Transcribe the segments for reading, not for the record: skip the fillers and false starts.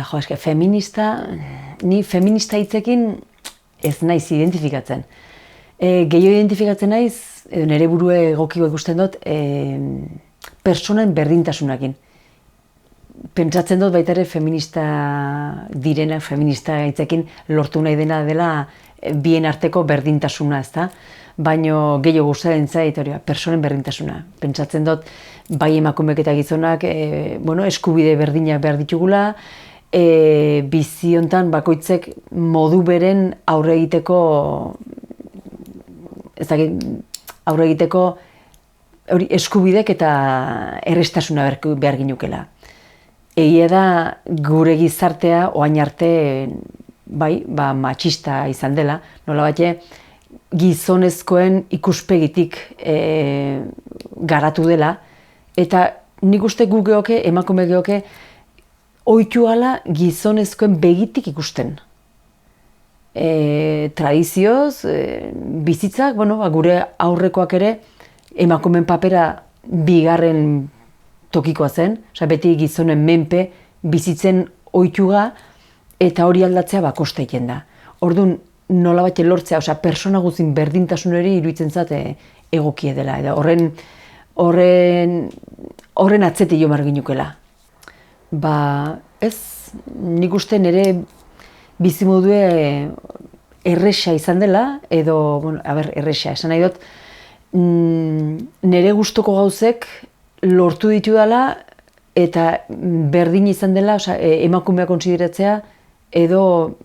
jo, eske, ni feminista hitzekin ez naiz identifikatzen. Gehiago identifikatzen naiz, nire burue egokiko ikusten dut, pertsonen berdintasunakin. Pentsatzen dut baita ere feminista direnak, feminista hitzekin lortu nahi dena dela bien arteko berdintasuna, ezta? Baino gehiago gustatzen zait hori, pertsonen berdintasuna. Pentsatzen dut bai emakumeek eta gizonak eskubide berdinak behar ditugula, bizi hontan bakoitzek modu beren aurre egiteko eskubidek eta errestasuna behar ginukela. Egia da gure gizartea orain arte matxista izan dela, nolabait gizonezkoen ikuspegitik garatu dela, eta nik uste gu geoke, emakume geoke, ohitu ala gizonezkoen begitik ikusten. Tradizioz, bizitzak, gure aurrekoak ere, emakumeen papera bigarren tokikoa zen, beti gizonen menpe bizitzen ohituga, eta hori aldatzea kosta egiten da. Orduan, nolabait lortzea, persona guztien berdintasun hori iruditzen zait egokie dela, eta horren atzetik jo behar ginukela. Ez, nik uste nire bizimodue erresa izan dela, erresa, esan nahi dut, nire gustoko gauzek lortu ditu dela, eta berdin izan dela, emakumea konsideratzea, edo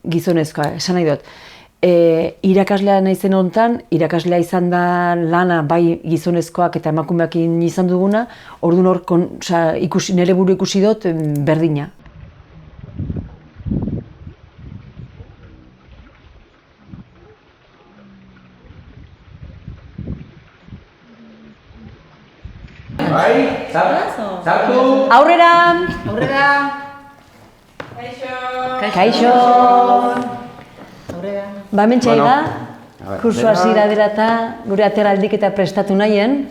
gizonezkoa, esan nahi dut. Irakaslea naizen honetan, irakaslea izan da lana bai gizonezkoak eta emakumeak izan duguna, orduan hor nire buru ikusi dut berdina. Bai, sartu! Aurrera! Kaixo! Hemen txaiga, kurso hasiera dela eta gure ateraldik eta prestatu nahien,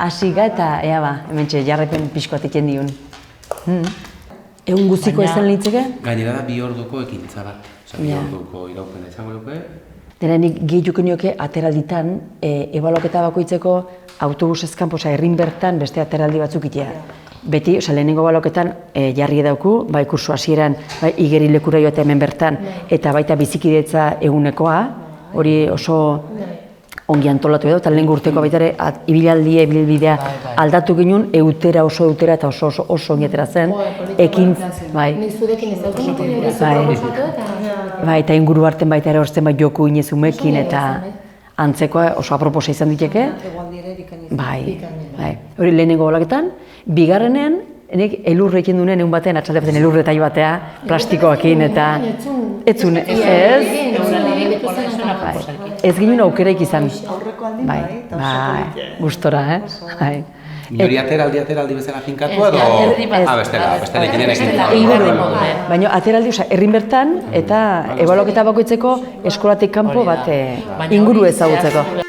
hasiga eta hemen txe jarrepen pixkoat eken diun. Egun guztiko izan litzeke? Gainera da 2 orduko ekintza bat. 2 orduko iraupena izango duke. Dena nik gehiuko nioke ateralditan, ebaluaketa bakoitzeko autobusez kanpo, herrin bertan beste ateraldi batzuk itea. Beti, lehenengo baloketan jarri edauku, bai kurso hasieran, bai igerilekura joatea hemen bertan, eta baita bizikidetza egunekoa, hori oso ongi antolatu edo, eta lehen urteko baita ere, ibilbidea aldatu ginen, oso eutera eta oso ongi atera zen, ekin, bai, eta inguru harten baita ere horzen bai joku inezumekin eta antzekoa oso aproposa izan diteke, bai, hori lehenengo baloketan, bigarrenean, elurre egin duen egun batean, atxatepaten elurre eta batea, plastikoakin eta... Etzun, ez ginen aukeraik izan. Bai, gustora, Hori ateraldi bezala finkatu edo... bestela ikinen egin. Baina ateraldi, herrin bertan eta ebaluaketa bakoitzeko eskolatik kanpo bat inguru ezagutzeko.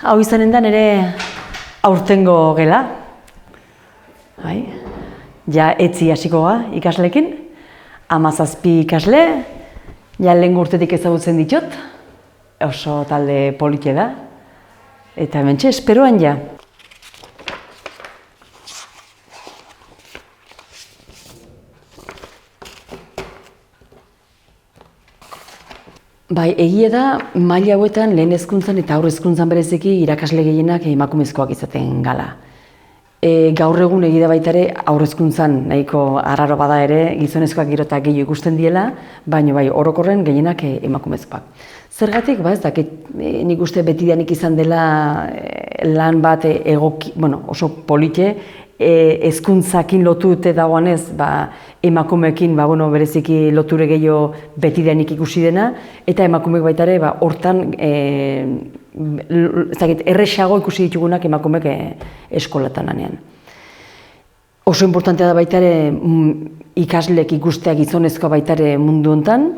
Hau izanen da nire aurtengo gela. Ja etzi hasikoa ikaslekin. 17 ikasle, ja lehen urtetik ezagutzen ditut. Oso talde polite da. Eta hementxe, esperoan ja. Bai, egia da, maila hauetan lehen hezkuntzan eta aurre hezkuntzan bereziki irakasle gehienak emakumezkoak izaten gala. Gaur egun egida baita ere aurre hezkuntzan nahiko arraro bada ere gizonezkoak gero eta gehiago ikusten diela, baina bai orokorren gehienak emakumezkoak. Zergatik, ez dakit, nik uste betidanik izan dela lan bat egoki, oso polite, hezkuntzakin lotute dagoenez, emakumeekin bereziki loture gehiago betidanik ikusi dena, eta emakumeek baita ere hortan erresago ikusi ditugunak emakumeek eskolatan lanean. Oso importantea da baita ere ikasleek ikustea gizonezkoa baita ere mundu hontan,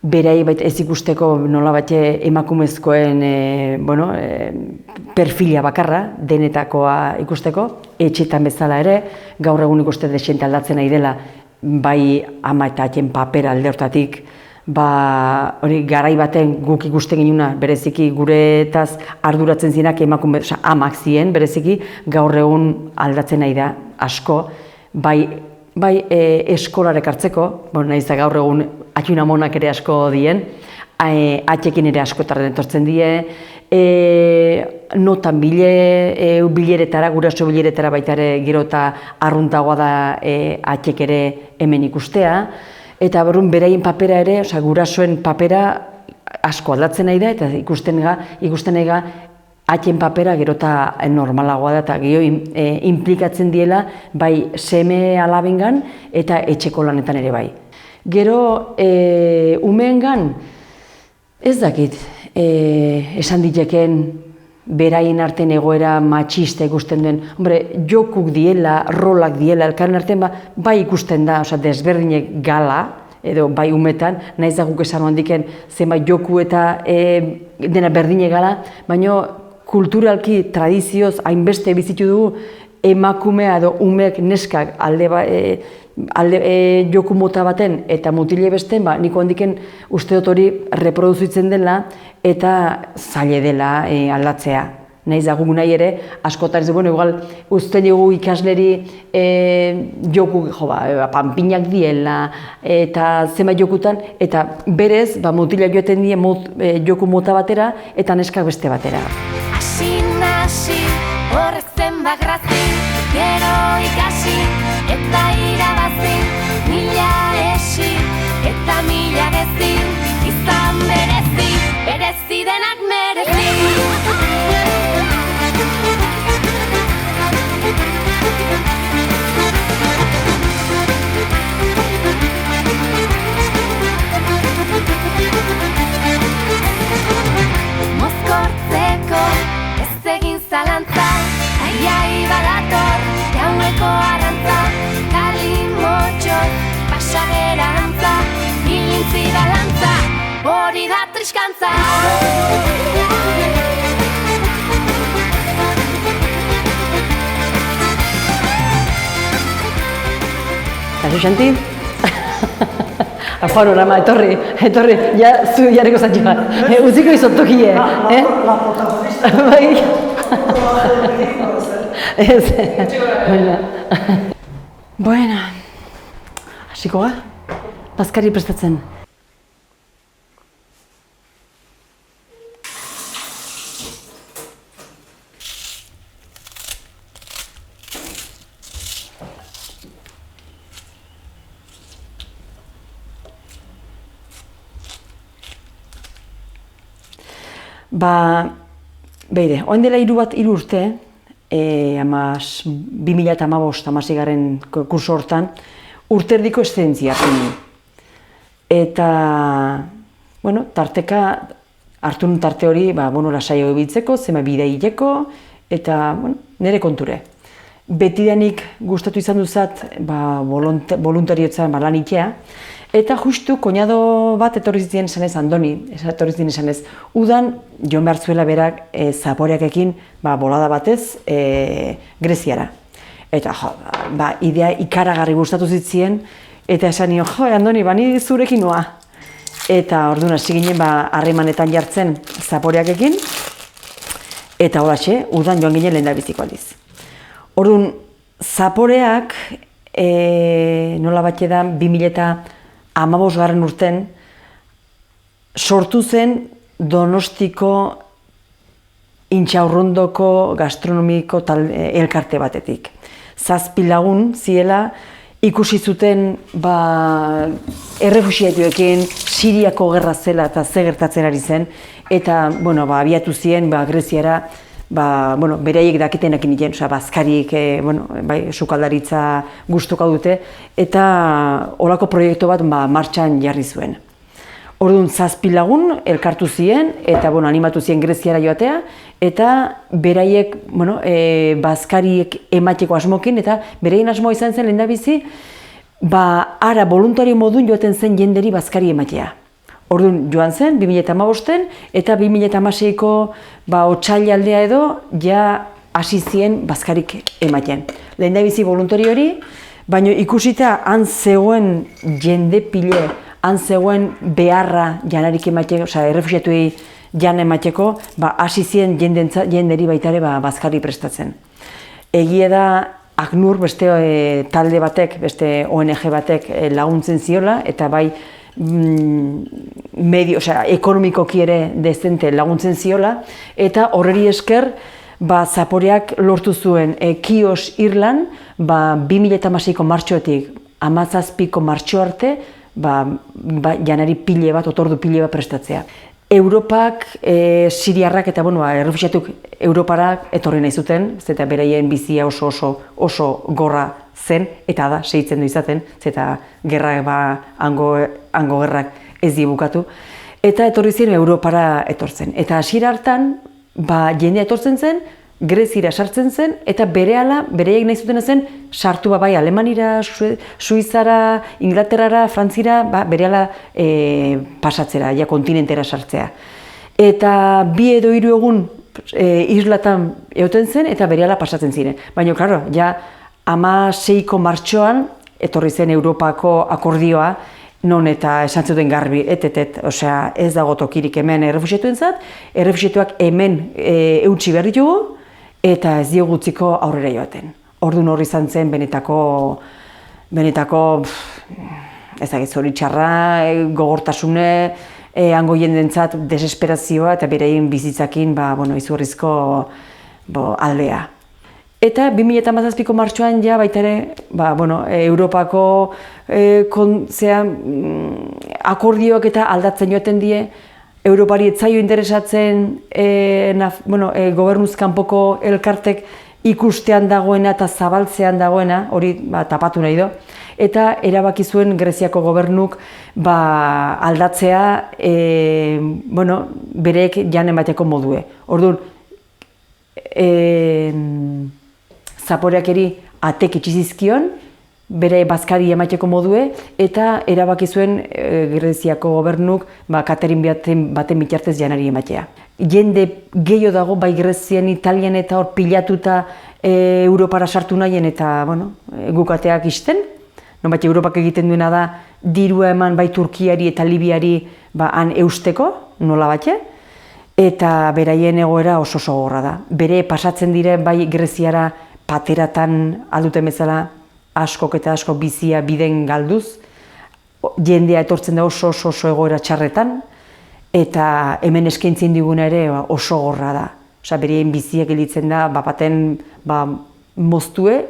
berai ez ikusteko nolabait emakumezkoen perfila bakarra, denetakoa ikusteko, etxetan bezala ere, gaur egun ikuste desente aldatzen nahi dela, bai ama eta aten papera alde hortatik, garai baten guk ikusten ginuna, bereziki guretaz arduratzen zinak emakume, amak ziren, bereziki gaur egun aldatzen nahi da asko, bai eskolarek hartzeko, nahiz da gaur egun atxun amonak ere asko dien, atxekin ere askotarren etortzen die, notan bileretara, guraso bileretara baita ere gero eta arruntagoa da atxek ere hemen ikustea, eta beraien papera ere, gurasoen papera asko aldatzen nahi da, eta ikusten nahi da atxen papera gero eta normalagoa da, eta gehiago implikatzen diela bai seme alabengan eta etxeko lanetan ere bai. Gero, umeengan, ez dakit, esan diteken beraien artean egoera matxista ikusten duen, jokuk diela, rolak diela, elkaren artean bai ikusten da, desberdinek gala, edo bai umetan, nahiz da guk esan handiken zenbait joku eta dena berdine gala, baina kulturalki, tradizioz, hainbeste bizitu dugu, emakumea edo umeek neskak joku mota baten eta mutile besten, niko handiken uste dut hori reproduzitzen dela eta zaila dela aldatzea. Nahiz da guk nahi ere, askotan ez dugu, igual uzten dugu ikasleri joku, panpinak diela eta zenbait jokutan, eta berez mutilak joaten die joku mota batera eta neskak beste batera. Hasi, horrek zenbak grazi, gero ikasi, eta irabazi, mila esi, eta mila gezi, izan berezi, berezi denak merezi. Mozkortzeko ez egin zalantza, aiai badator, jauneko arantza, kalimotxo, pasagerantza, ilintzi balantza, hori da triskantza. Kasu Xanti? Panorama, etorri, ja zu jarriko zatxe bat, uziko izottokie. La protagonista. Bai. Bueno, hasiko ga? Bazkari prestatzen. Beide, oin dela 3 urte, 2015 kurso hortan, urterdiko eszentzia hartu. Eta, tarteka, hartu nun tarte hori, lasaio ebiltzeko, zema bidea hileko, eta, nire konture. Betidanik gustatu izan duzat, voluntariotzan lan itea, eta justu koñado bat etorri ziren esanez, Andoni, etorri ziren esanez, udan joan behar zuela berak zaporeakekin bolada batez Greziara. Eta idea ikaragarri gustatu zitzien, eta esan nio, Andoni, ni zurekin noa. Eta orduan hasi ginen harremanetan jartzen zaporeakekin, eta holatxe, udan joan ginen lehendabiziko aldiz. Orduan, zaporeak nola bat edan 2015 urten sortu zen Donostiko Intxaurrondoko gastronomiko elkarte batetik. 7 lagun ziela ikusi zuten errefuxiatuekin Siriako gerra zela eta ze gertatzen ari zen, eta abiatu ziren Greziara beraiek dakitenak niten, bazkarik, sukaldaritza gustuko dute, eta holako proiektu bat martxan jarri zuen. Orduan 7 lagun elkartu ziren eta animatu ziren Greziara joatea, eta beraiek bazkariek emateko asmokin, eta beraien asmoa izan zen lehendabizi ara voluntario modun joaten zen jenderi bazkari ematea. Orduan joan zen 2015 eta 2016ko otsaialdea edo ja hasi zien bazkarik ematen. Lehendabizi voluntario hori, baina ikusita han zegoen jende pile, han zegoen beharra janarik emateko, errefuxiatuei jan emateko, hasi zien jenderi baita ere bazkari prestatzen. Egia da ACNUR beste talde batek, beste ONG batek laguntzen ziola, eta bai ekonomikoki ere dezente laguntzen ziola, eta horreri esker Zaporeak lortu zuen Kios Irlan 2016ko martxoetik 17ko martxo arte janari pile bat, otordu pile bat prestatzea. Europak, Siriarrak eta errefuxiatuk Europarak etorri nahi zuten, eta beraien bizia oso gorra zen, eta da, segitzen du izaten, eta gerrak hango gerrak ez dibukatu, eta etorri ziren Europara etortzen. Eta hasiera hartan, jendea etortzen zen, Grezira sartzen zen, eta berehala, bereiek nahi zuten zen, sartu bai Alemanira, Suizara, Inglaterrara, Frantzira, berehala pasatzera, kontinentera sartzea. Eta 2 edo 3 egun islatan egoten zen, eta berehala pasatzen ziren. Baina, klaro, 16ko martxoan, etorri zen Europako akordioa, non eta esan zuten garbi, ez dago tokirik hemen errefuxiatuentzat, errefuxiatuak hemen eutsi behar ditugu, eta ez diogu utziko aurrera joaten. Orduan hori izan zen benetako zoritxarra, gogortasune, hango jendentzat desesperazioa eta bereien bizitzakin izugarrizko aldea. Eta 2017ko martxoan baita ere, Europako akordioak eta aldatzen joaten die, Europari ez zaio interesatzen gobernuz kanpoko elkartek ikustean dagoena eta zabaltzean dagoena, hori tapatu nahi do, eta erabaki zuen Greziako gobernuk aldatzea bereek jan emateko modue. Orduan, Zaporeak eri atek itxi zizkion, bere bazkari emateko modue, eta erabaki zuen Greziako gobernuk katerin baten bitartez janari ematea. Jende gehiago dago, bai Grezian, Italian eta hor pilatuta Europara sartu nahien eta gukateak isten. Nonbait Europak egiten duena da dirua eman bai Turkiari eta Libiari han eusteko, nola batxe, eta beraien egoera oso gogorra da. Bere pasatzen dire bai Greziara pateratan alduten bezala askok eta asko bizia biden galduz, jendea etortzen da oso egoera txarretan, eta hemen eskaintzen diguna ere oso gorra da. Bereien biziak gelditzen da, baten moztue,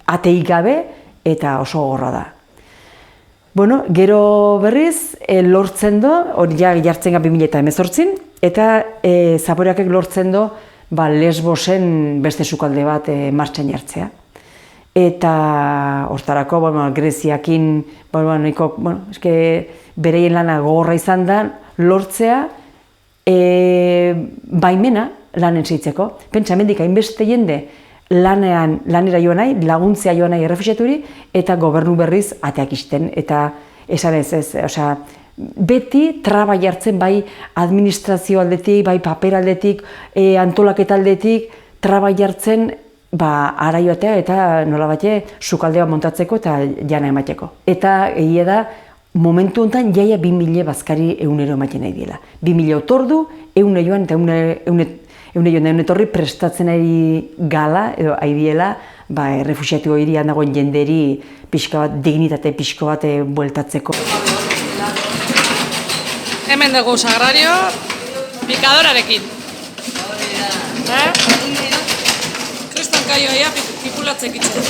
ateik gabe, eta oso gorra da. Gero berriz, lortzen do, hori jartzen ga 2018, eta Zaporeakek lortzen do, Lesbosen beste sukalde bat martxan jartzea. Eta hortarako, Greziakin, bereien lana gogorra izan da, lortzea baimena lanen seitzeko. Pentsa, hemendik hainbeste jende lanera joan nahi, laguntzea joan nahi errefuxiaturi, eta gobernu berriz ateak isten. Eta esan beti traba jartzen bai administrazio aldetik, bai paper aldetik, antolaketa aldetik, traba jartzen ara joatea eta nola bate sukaldea montatzeko eta jana emateko. Eta egia da, momentu honetan jaia 2.000 bazkari egunero ematen nahi diela. 2.000 otordu, egun joan eta egun etorri prestatzen ari gala, edo ari diela, errefuxiatu hirian dagoen jenderi pixka bat, dignitate pixko bat bueltatzeko. Hemen dugu Sagrario, pikadorarekin. Kriston kaioia pipulatzek itxen.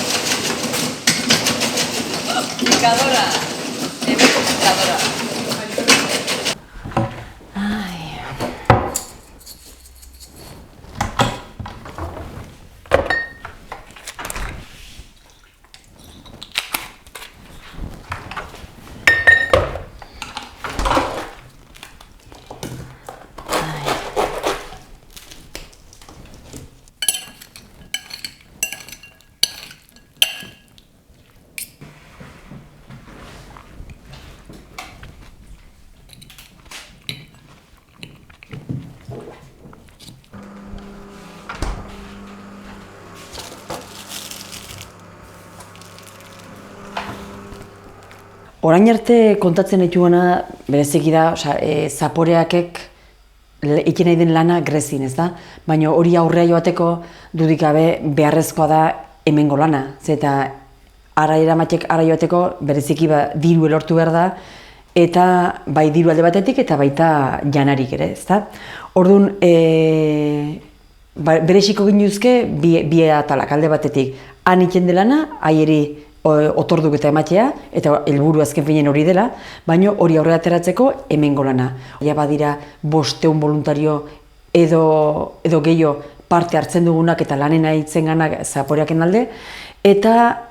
Picadora. Picadora. Orain arte kontatzen dituena bereziki da, zaporeakek egin nahi den lana grezin, ez da? Baina hori aurrea joateko dudik gabe beharrezkoa da hemengo lana. Eta ara joateko bereziki diru lortu behar da, eta bai diru alde batetik eta baita janarik ere, ez da? Orduan, bereziko ginuzke bi atalak alde batetik. Han egiten delana, haieri otorduk eta ematea, eta helburu azken finean hori dela, baina hori aurrera ateratzeko hemengo lana. Ja badira 500 voluntario edo gehiago parte hartzen dugunak eta lanen aitzen ganak zaporeaken alde, eta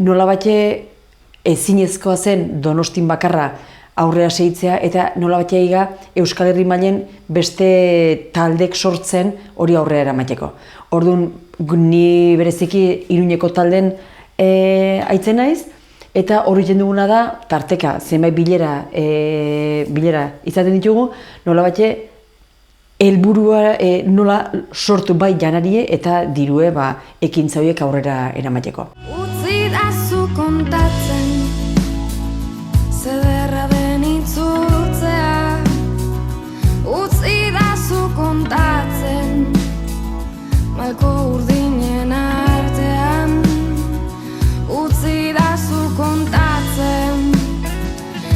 nolabait ezinezkoa zen Donostin bakarra aurrera segitzea, eta nolabait Euskal Herri mailan beste taldek sortzen hori aurrera eramateko. Orduan, ni bereziki Iruñeko talden aitzen naiz, eta hori egiten duguna da, tarteka, zenbait bilera izaten ditugu, nolabait helburua nola sortu bai janarie eta dirue ekintza horiek aurrera eramateko. Utzidazu kontatzen, zederra den itzultzea. Utzidazu kontatzen, malko urdinen artean. Utzidazu kontatzen,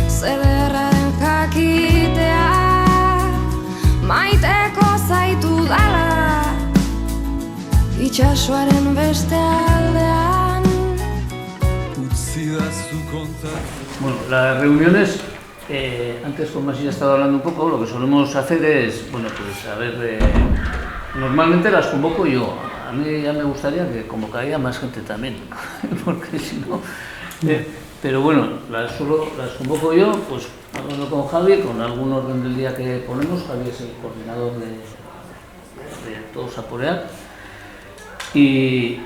zederra den jakitea. Maiteko zaitu dala, itxasoaren beste aldean. Bueno, las reuniones, antes con Masi ya estaba hablando un poco, lo que solemos hacer es, bueno, pues a ver, normalmente las convoco yo. A mí ya me gustaría que convocaría más gente también, porque si no... pero bueno, las convoco yo, pues hablando con Javi, con algún orden del día que ponemos. Javi es el coordinador de todo Zaporeak. Y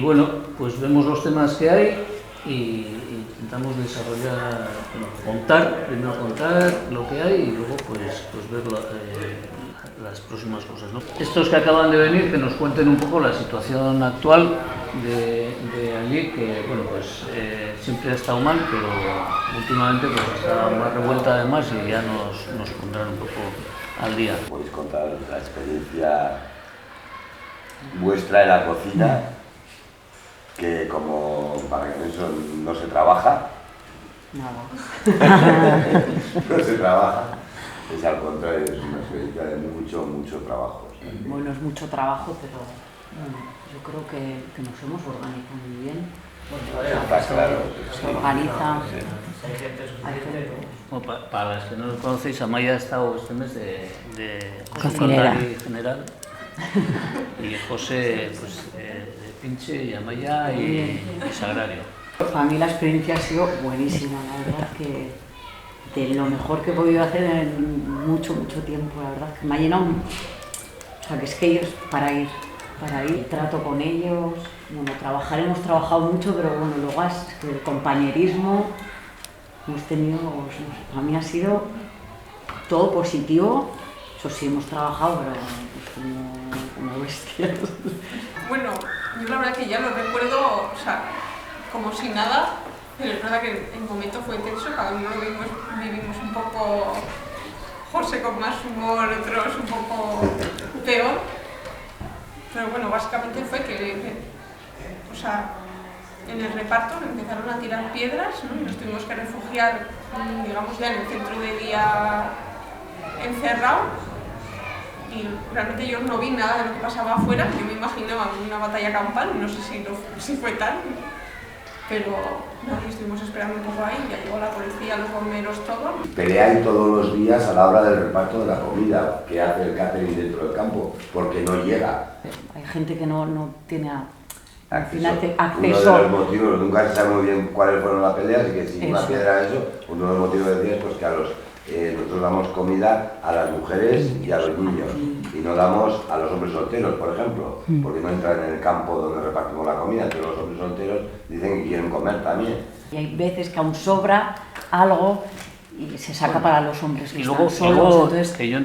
bueno, pues vemos los temas que hay y intentamos desarrollar, primero contar lo que hay y luego pues ver las próximas cosas, ¿no? Estos que acaban de venir, que nos cuenten un poco la situación actual de allí, que bueno, pues siempre ha estado mal, pero últimamente pues está más revuelta además y ya nos pondrán un poco al día. Podéis contar la experiencia vuestra en la cocina, que como para que eso no se trabaja. Nada. No se trabaja. Es al contrario, es una experiencia de mucho trabajo. Bueno, es mucho trabajo, pero bueno, yo creo que nos hemos organizado muy bien. Está claro. Se organiza. Bueno, para los que no lo conocéis, Amaya ha estado este mes de cocinera general y José pues, de pinche, y Amaya y Sagrario. Para mí la experiencia ha sido buenísima, la verdad que de lo mejor que he podido hacer en mucho tiempo, la verdad que me ha llenado. O sea, que es que ellos, para ir, trato con ellos, bueno, hemos trabajado mucho, pero bueno, luego el compañerismo, hemos tenido, para mí ha sido todo positivo. Eso sí, hemos trabajado, pero pues, como bestias. Bueno, yo la verdad que ya lo recuerdo, o sea, como si nada, pero es verdad que el momento fue tenso, cada uno lo vivimos un poco, José con más humor, otros un poco peor, pero bueno, básicamente fue que, o sea, en el reparto empezaron a tirar piedras, ¿no? Y nos tuvimos que refugiar, digamos, ya en el centro de día encerrado. Y realmente yo no vi nada de lo que pasaba afuera, yo me imaginaba una batalla campal, no sé si fue tal, pero no, estuvimos esperando un poco ahí, ya llegó la policía, los bomberos, todo. Pelean todos los días a la hora del reparto de la comida que hace el catering dentro del campo, porque no llega. Hay gente que no tiene acceso. acceso. Uno de los motivos, nunca se sabe muy bien cuáles fueron las peleas, y que si una piedra eso, uno de los motivos que decía es pues, que nosotros damos comida a las mujeres y a los niños, y no damos a los hombres solteros, por ejemplo, porque no entran en el campo donde repartimos la comida, pero los hombres solteros dicen que quieren comer también. Y hay veces que aún sobra algo y se saca para los hombres que y luego, están solos. Entonces... que yo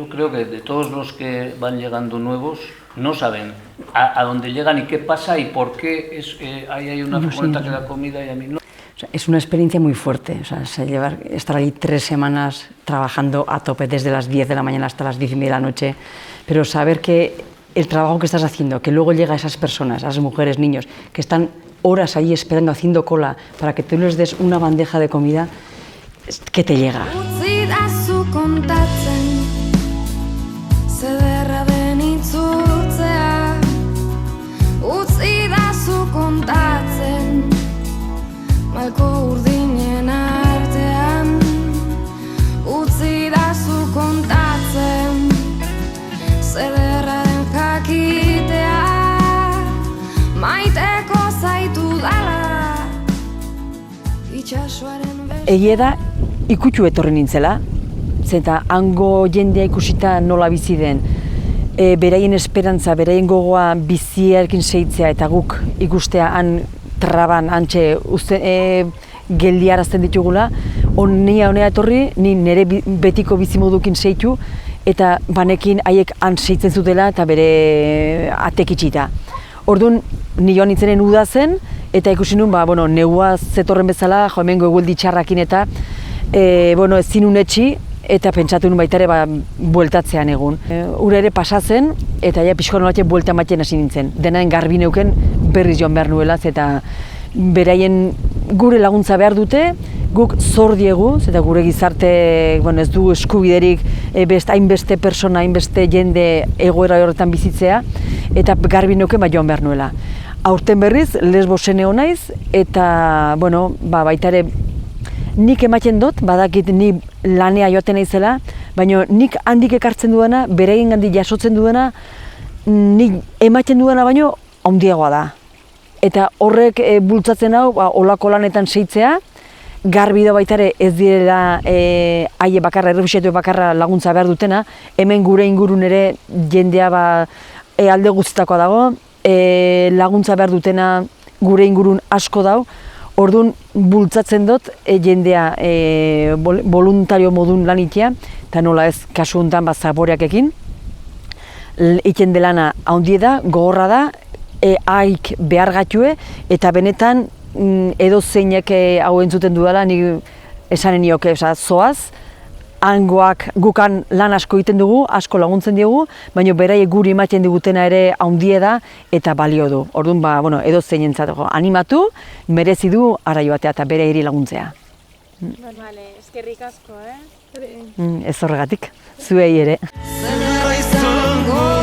creo que de todos los que van llegando nuevos, no saben a dónde llegan y qué pasa y por qué ahí hay una furgoneta que da comida y a mí no. O sea, es una experiencia muy fuerte, o sea, estar allí 3 semanas trabajando a tope desde las 10 de la mañana hasta las 10:30 de la noche, pero saber que el trabajo que estás haciendo, que luego llega a esas personas, a esas mujeres, niños, que están horas allí esperando, haciendo cola, para que tú les des una bandeja de comida, que te llega. Utzidazu kontatzen, zederra den itzultzea. Utzidazu kontatzen, malko urdinen artean. Utzidazu kontatzen, zederra den jakitea. Maiteko zaitu dala, itxasoaren beste. Egia da, ikutxu etorri nintzela, zeta hango jendea ikusita nola bizi den, beraien esperantza, beraien gogoa biziarekin segitzea eta guk ikustea han traban, hantxe geldiarazten ditugula, honea etorri, ni nire betiko bizimodukin segitu, eta banekin haiek han segitzen zutela eta bere atek itxita. Orduan, ni joan nintzenen uda zen, eta ikusi nun, negua zetorren bezala, hemengo egualdi txarrakin eta ezin nun etxi, eta pentsatu nun baita ere bueltatzean egun. Ura ere pasatzen, eta ja pixko nolatzen buelta ematen hasi nintzen. Denaren garbi neuken berriz joan behar nuela, eta beraien gure laguntza behar dute, guk zor diegu, eta gure gizarte ez du eskubiderik hainbeste persona, hainbeste jende egoera horretan bizitzea, eta garbi neuken joan behar nuela. Aurten berriz, Lesbosen egon naiz, eta baita ere nik ematen dut, badakit ni lanea joaten naizela, baina nik handik ekartzen duena, beraien gandik jasotzen duena, nik ematen duena baino handiagoa da. Eta horrek bultzatzen hau, olako lanetan segitzea, garbi da baita ere ez direla haie bakarra, errefuxiatu bakarra laguntza behar dutena, hemen gure ingurun ere jendea alde guztietakoa dago, laguntza behar dutena gure ingurun asko dau, orduan bultzatzen dut jendea voluntario modun lan itea, eta nola ez kasu honetan zaboreakekin. Iten delana handie da, gogorra da, haik behar gatue, eta benetan edo zeinek hau entzuten dudala, nik esanen nioke, zoaz, hangoak gukan lan asko egiten dugu, asko laguntzen diegu, baina beraiek guri ematen digutena ere handie da eta balio du. Orduan, edo zeinentzat animatu, merezi du ara joatea eta bere hiri laguntzea. Vale, eskerrik asko, Ez horregatik, zuei ere. Zerra izango